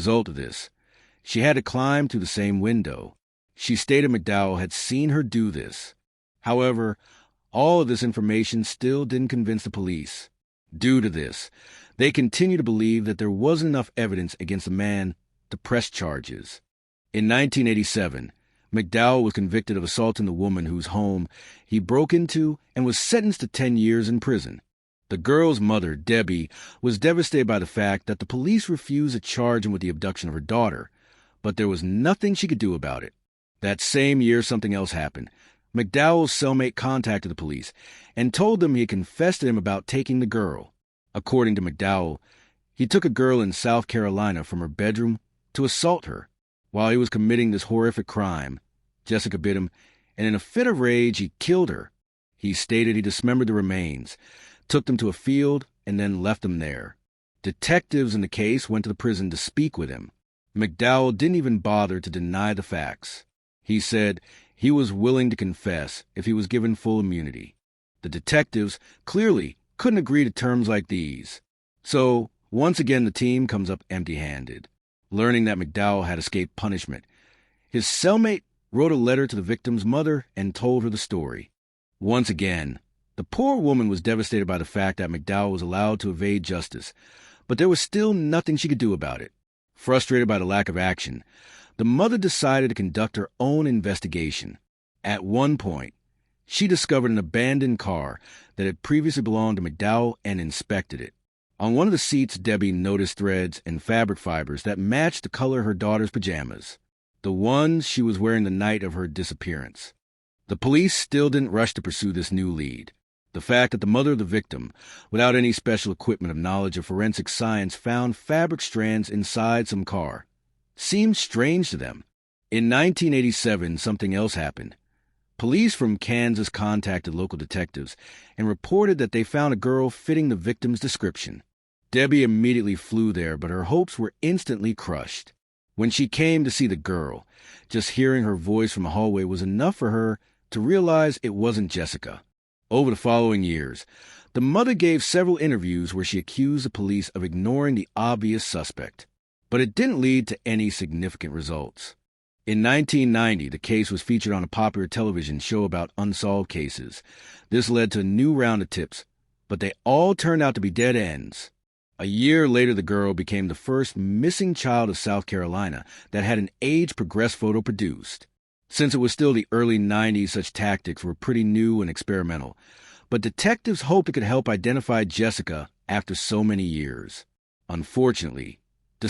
Result of this, she had to climb through the same window. She stated McDowell had seen her do this. However, all of this information still didn't convince the police. Due to this, they continued to believe that there wasn't enough evidence against the man to press charges. In 1987, McDowell was convicted of assaulting the woman whose home he broke into and was sentenced to 10 years in prison. The girl's mother, Debbie, was devastated by the fact that the police refused to charge him with the abduction of her daughter, but there was nothing she could do about it. That same year, something else happened. McDowell's cellmate contacted the police and told them he had confessed to them about taking the girl. According to McDowell, he took a girl in South Carolina from her bedroom to assault her. While he was committing this horrific crime, Jessica bit him, and in a fit of rage, he killed her. He stated he dismembered the remains, took them to a field, and then left them there. Detectives in the case went to the prison to speak with him. McDowell didn't even bother to deny the facts. He said he was willing to confess if he was given full immunity. The detectives clearly couldn't agree to terms like these. So, once again, the team comes up empty-handed. Learning that McDowell had escaped punishment, his cellmate wrote a letter to the victim's mother and told her the story. Once again, the poor woman was devastated by the fact that McDowell was allowed to evade justice, but there was still nothing she could do about it. Frustrated by the lack of action, the mother decided to conduct her own investigation. At one point, she discovered an abandoned car that had previously belonged to McDowell and inspected it. On one of the seats, Debbie noticed threads and fabric fibers that matched the color of her daughter's pajamas, the ones she was wearing the night of her disappearance. The police still didn't rush to pursue this new lead. The fact that the mother of the victim, without any special equipment of knowledge of forensic science, found fabric strands inside some car seemed strange to them. In 1987, something else happened. Police from Kansas contacted local detectives and reported that they found a girl fitting the victim's description. Debbie immediately flew there, but her hopes were instantly crushed. When she came to see the girl, just hearing her voice from the hallway was enough for her to realize it wasn't Jessica. Over the following years, the mother gave several interviews where she accused the police of ignoring the obvious suspect, but it didn't lead to any significant results. In 1990, the case was featured on a popular television show about unsolved cases. This led to a new round of tips, but they all turned out to be dead ends. A year later, the girl became the first missing child of South Carolina that had an age-progressed photo produced. Since it was still the early 90s, such tactics were pretty new and experimental, but detectives hoped it could help identify Jessica after so many years. Unfortunately,